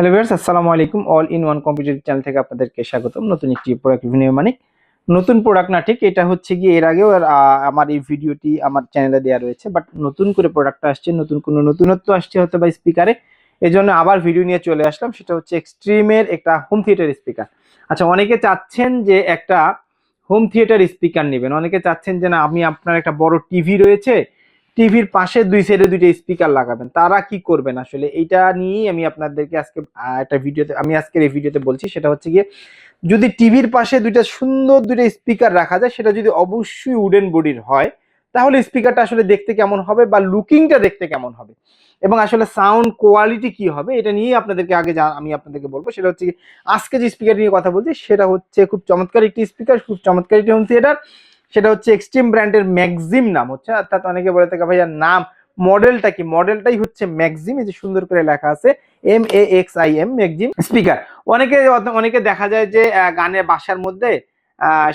Hello viewers, আসসালামু আলাইকুম। All in one computer channel থেকে আপনাদেরকে স্বাগতম। নতুন একটি প্রোডাক্ট রিভিউ নিয়ে, মানে নতুন প্রোডাক্ট না, ঠিক এটা হচ্ছে গিয়ে এর আগেও আমার এই ভিডিওটি আমার চ্যানেলে দেওয়া রয়েছে, বাট নতুন করে প্রোডাক্টটা আসছে, নতুন কোনো নতুনত্ব আসছে হয়তো বা স্পিকারে, এই জন্য আবার ভিডিও নিয়ে চলে আসলাম। সেটা হচ্ছে এক্সট্রিমের একটা হোম থিয়েটার স্পিকার। আচ্ছা, অনেকে চাচ্ছেন যে একটা হোম থিয়েটার স্পিকার নেবেন, অনেকে চাচ্ছেন যে না, আমি আপনার একটা বড় টিভি রয়েছে, টিভির পাশে দুই সাইডে দুইটা স্পিকার লাগাবেন, তারা কি করবেন আসলে এইটা নিয়েই আমি আপনাদেরকে আজকে একটা ভিডিওতে, আমি আজকের এই ভিডিওতে বলছি। সেটা হচ্ছে গিয়ে, যদি টিভির পাশে দুইটা সুন্দর দুইটা স্পিকার রাখা যায়, সেটা যদি অবশ্যই উডেন বডির হয়, তাহলে স্পিকারটা আসলে দেখতে কেমন হবে বা লুকিংটা দেখতে কেমন হবে এবং আসলে সাউন্ড কোয়ালিটি কি হবে, এটা নিয়েই আপনাদেরকে আগে আমি আপনাদেরকে বলবো। সেটা হচ্ছে কি, আজকে যে স্পিকার নিয়ে কথা বলছি সেটা হচ্ছে খুব চমৎকার একটি স্পিকার, খুব চমৎকার একটি হোম থিয়েটার। সেটা হচ্ছে এক্সট্রিম ব্র্যান্ডের ম্যাক্সিম নাম হচ্ছে, অর্থাৎ অনেকে বলে থাকে ভাইয়া নাম, মডেলটা কি, মডেলটাই হচ্ছে ম্যাক্সিম, এই যে সুন্দর করে লেখা আছে MAXIM ম্যাক্সিম স্পিকার। অনেকে অনেকে দেখা যায় যে গানের বাসার মধ্যে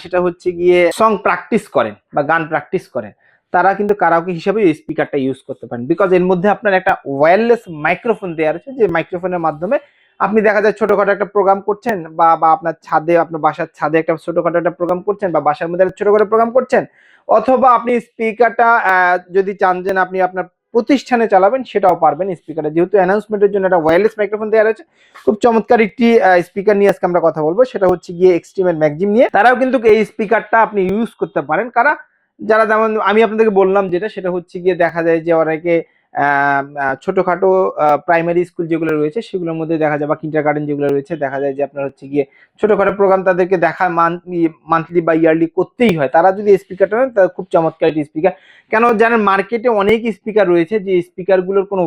সেটা হচ্ছে গিয়ে সং প্র্যাকটিস করেন বা গান প্র্যাকটিস করেন, তারা কিন্তু কারাওকে হিসাবে এই স্পিকারটা ইউজ করতে পারেন, বিকজ এর মধ্যে আপনার একটা ওয়্যারলেস মাইক্রোফোন দেওয়া রয়েছে, যে মাইক্রোফোনের মাধ্যমে আপনি দেখা যায় ছোটখাটো একটা প্রোগ্রাম করছেন, বা আপনার ছাদে, আপনার বাসার ছাদে একটা ছোটখাটো একটা প্রোগ্রাম করছেন, বা বাসার মধ্যে একটা ছোটখাটো প্রোগ্রাম করছেন, অথবা আপনি স্পিকারটা যদি চান যে আপনি আপনার প্রতিষ্ঠানে চালাবেন, সেটাও পারবেন স্পিকারে, যেহেতু অ্যানাউন্সমেন্টের জন্য একটা ওয়্যারলেস মাইক্রোফোন দেওয়া রয়েছে। খুব চমৎকার একটি স্পিকার নিয়ে আজকে আমরা কথা বলবো, সেটা হচ্ছে গিয়ে এক্সট্রিমের ম্যাক্সিম নিয়ে। তারাও কিন্তু এই স্পিকারটা আপনি ইউজ করতে পারেন, কারা যারা, যেমন আমি আপনাদেরকে বললাম যেটা, সেটা হচ্ছে গিয়ে দেখা যায় যে অনেকে ছোটখাটো প্রাইমারি স্কুল যেগুলো রয়েছে সেগুলোর মধ্যে দেখা যায়, বা কিন্ডার গার্ডেন যেগুলো রয়েছে, দেখা যায় যে আপনার হচ্ছে গিয়ে ছোটখাটো প্রোগ্রাম তাদেরকে দেখা মান্থলি বা ইয়ারলি করতেই হয়। তারা যদি স্পিকারটা নেন, তারা খুব চমৎকার একটি স্পিকার। কেন জানেন, মার্কেটে অনেক স্পিকার রয়েছে, যে স্পিকারগুলোর কোনো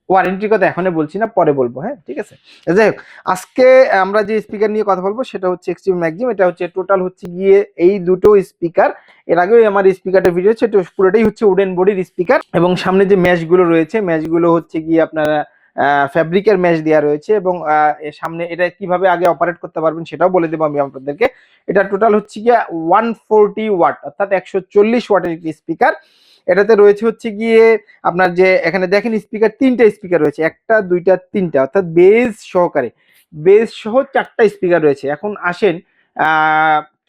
ওয়ারেন্টির কথা এখনই বলছি না, পরে বলবো, হ্যাঁ ঠিক আছে। যাই হোক, আজকে আমরা যে স্পিকার নিয়ে কথা বলবো সেটা হচ্ছে এক্সট্রিম ম্যাক্সিম। এটা হচ্ছে টোটাল হচ্ছে গিয়ে এই দুটো স্পিকার, এর আগেও আমার স্পিকারটা ভিডিও হচ্ছে, এটা পুরোটাই হচ্ছে উডেন বডির স্পিকার, এবং সামনে যে ম্যাশগুলো রয়েছে, ম্যাশগুলো হচ্ছে গিয়ে আপনারা ফ্যাব্রিকের ম্যাশ দেওয়া রয়েছে, এবং এর সামনে এটা কিভাবে আগে অপারেট করতে পারবেন সেটাও বলে দেবো আমি আপনাদেরকে। এটা টোটাল হচ্ছে গিয়ে 140 ওয়াট, অর্থাৎ 140 ওয়াটের একটি স্পিকার। এটাতে রয়েছে হচ্ছে গিয়ে আপনার, যে এখানে দেখেন স্পিকার, তিনটা স্পিকার রয়েছে, একটা দুইটা তিনটা, অর্থাৎ বেজ সহকারে, বেজ সহ চারটা স্পিকার রয়েছে। এখন আসেন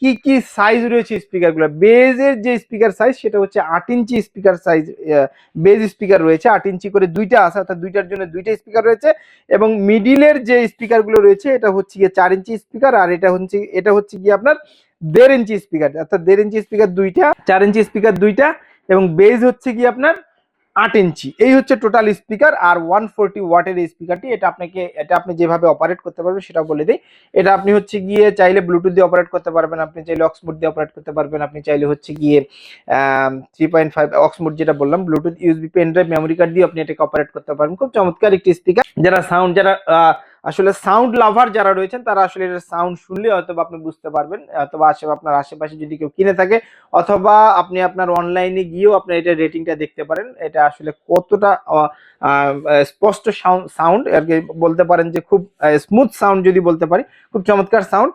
কি কি সাইজ রয়েছে স্পিকারগুলো। বেজের যে স্পিকার সাইজ সেটা হচ্ছে 8 inch speaker size, bass speaker রয়েছে 8 ইঞ্চি করে, দুইটা আছে, অর্থাৎ দুইটার জন্য দুইটা স্পিকার রয়েছে। এবং মিডিলের যে স্পিকারগুলো রয়েছে এটা হচ্ছে গিয়ে 4 ইঞ্চি স্পিকার, আর এটা হচ্ছে গিয়ে আপনার 1.5 ইঞ্চি স্পিকার, অর্থাৎ 1.5 ইঞ্চি স্পিকার দুইটা, 4 ইঞ্চি স্পিকার দুইটা, এবং বেজ হচ্ছে কি আপনার 8 ইঞ্চি। এই হচ্ছে টোটাল স্পিকার। আর 140 ওয়াটের এই স্পিকারটি, এটা আপনি যেভাবে অপারেট করতে পারবেন সেটা বলে দিই। এটা আপনি হচ্ছে গিয়ে চাইলে ব্লুটুথ দিয়ে অপারেট করতে পারবেন, আপনি চাইলে অক্সমোড দিয়ে অপারেট করতে পারবেন, আপনি চাইলে হচ্ছে গিয়ে 3.5 অক্সমোড যেটা বললাম, Bluetooth, USB, pen drive, memory card দিয়ে আপনি এটাকে অপারেট করতে পারবেন। খুব চমৎকার একটি স্পিকার। যারা আসলে সাউন্ড লাভার যারা রয়েছেন, তারা আসলে এর সাউন্ড শুনলে হয়তো আপনি বুঝতে পারবেন, অথবা আপনার আশেপাশে যদি কেউ কিনে থাকে, অথবা আপনি আপনার অনলাইনে গিয়েও আপনার এটা রেটিংটা দেখতে পারেন, এটা আসলে কতটা স্পষ্ট সাউন্ড আর কি, বলতে পারেন যে খুব স্মুথ সাউন্ড যদি বলতে পারি, খুব চমৎকার সাউন্ড।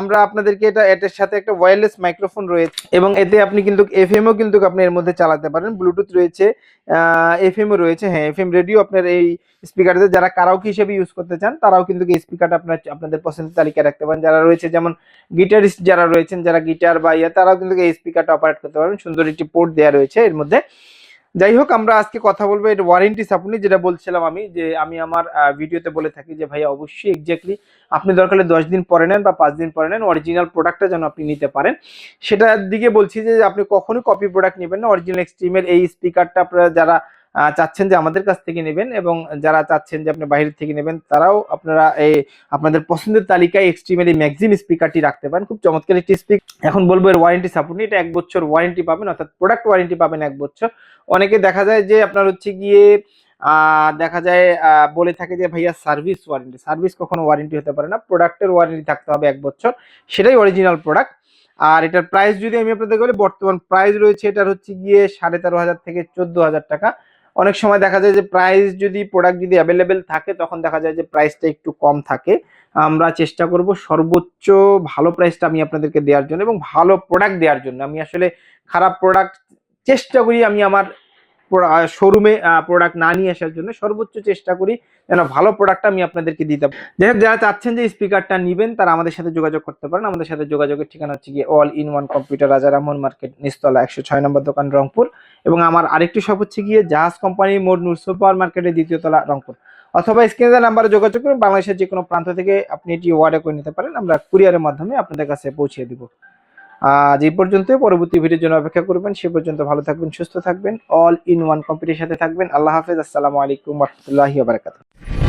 আমরা আপনাদেরকে এটার সাথে একটা ওয়্যারলেস মাইক্রোফোন রয়েছে, এবং এতে আপনি কিন্তু এফএমও কিন্তু আপনি এর মধ্যে চালাতে পারেন, ব্লুটুথ রয়েছে, এফএমও রয়েছে, হ্যাঁ এফএম রেডিও আপনার এই স্পিকারতে যারা কারাওকে হিসেবে ইউজ করতে চান, তারাও কিন্তু এই স্পিকারটা আপনাদের পছন্দের তালিকায় রাখতে পারেন। যারা রয়েছে যেমন গিটারিস্ট যারা রয়েছেন, যারা গিটার বা তারাও কিন্তু এই স্পিকারটা অপারেট করতে পারবেন, সুন্দর একটি পোর্ট দেওয়া রয়েছে এর মধ্যে। যাই হোক, আমরা আজকে কথা বলবো এর ওয়ারেন্টি সাপোর্ট, যেটা বলছিলাম আমি, যে আমি আমার ভিডিওতে বলে থাকি যে ভাইয়া অবশ্যই এক্স্যাক্টলি আপনি দরকার হলে 10 দিন পরে নেন বা 5 দিন পরে নেন, অরিজিনাল প্রোডাক্টটা যেন আপনি নিতে পারেন। সেটার দিকে বলছি যে আপনি কখনোই কপি প্রোডাক্ট নেবেন না। অরিজিনাল এক্সট্রিমের এই স্পিকারটা আপনারা যারা চাচ্ছেন যে আমাদের কাছ থেকে নেবেন, এবং যারা চাচ্ছেন যে আপনি বাইরে থেকে নেবেন, তারাও আপনারা এই আপনাদের পছন্দের তালিকায় এক্সট্রিমের এই ম্যাক্সিম স্পিকারটি রাখতে পারেন। খুব চমৎকার একটি স্পিকার। এখন বলবো এর ওয়ারেন্টি সাপোর্ট নিয়ে। এটা 1 বছর ওয়ারেন্টি পাবেন, অর্থাৎ প্রোডাক্ট ওয়ারেন্টি পাবেন 1 বছর। অনেকে দেখা যায় যে আপনার হচ্ছে গিয়ে দেখা যায় বলে থাকে যে ভাইয়া সার্ভিস ওয়ারেন্টি, সার্ভিস কখনো ওয়ারেন্টি হতে পারে না, প্রোডাক্টের ওয়ারেন্টি থাকতে হবে 1 বছর, সেটাই অরিজিনাল প্রোডাক্ট। আর এটার প্রাইস যদি আমি আপনাদের বলি, বর্তমান প্রাইস রয়েছে এটার হচ্ছে গিয়ে 13,500 থেকে 14,000 টাকা। অনেক সময় দেখা যায় যে প্রাইস যদি প্রোডাক্ট যদি অ্যাভেলেবেল থাকে, তখন দেখা যায় যে প্রাইসটা একটু কম থাকে। আমরা চেষ্টা করব সর্বোচ্চ ভালো প্রাইসটা আমি আপনাদেরকে দেওয়ার জন্য, এবং ভালো প্রোডাক্ট দেওয়ার জন্য। আমি আসলে খারাপ প্রোডাক্ট চেষ্টা করি আমি আমার শোরুমে প্রোডাক্ট না নিয়ে আসার জন্য সর্বোচ্চ চেষ্টা করি যেন ভালো প্রোডাক্ট আমি আপনাদেরকে দিতে পারি। যাই হোক, যারা চাচ্ছেন যে স্পিকারটা নেবেন তারা আমাদের সাথে যোগাযোগ করতে পারেন। আমাদের সাথে যোগাযোগের ঠিকানা হচ্ছে গিয়ে অল ইন ওয়ান কম্পিউটার, রাজা রামমোহন মার্কেট, নিচতলা 106 নম্বর দোকান, রংপুর। এবং আমার আরেকটি শপ হচ্ছে গিয়ে জাহাজ কোম্পানি মোড়, নূর সুপার মার্কেটের 2য় তলা, রংপুর। অথবা স্ক্রিনে দেওয়া নাম্বারে যোগাযোগ করুন, বাংলাদেশের যে কোনো প্রান্ত থেকে আপনি এটি অর্ডার করে নিতে পারেন, আমরা কুরিয়ারের মাধ্যমে আপনাদের কাছে পৌঁছে দিব। আজ এই পর্যন্ত, পরবর্তী ভিডিওর জন্য অপেক্ষা করবেন। সে পর্যন্ত ভালো থাকবেন, সুস্থ থাকবেন, অল ইন ওয়ান কম্পিউটারের সাথে থাকবেন। আল্লাহ হাফেজ, আসসালামু আলাইকুম ওয়া রাহমাতুল্লাহি ওয়া বারাকাতুহু।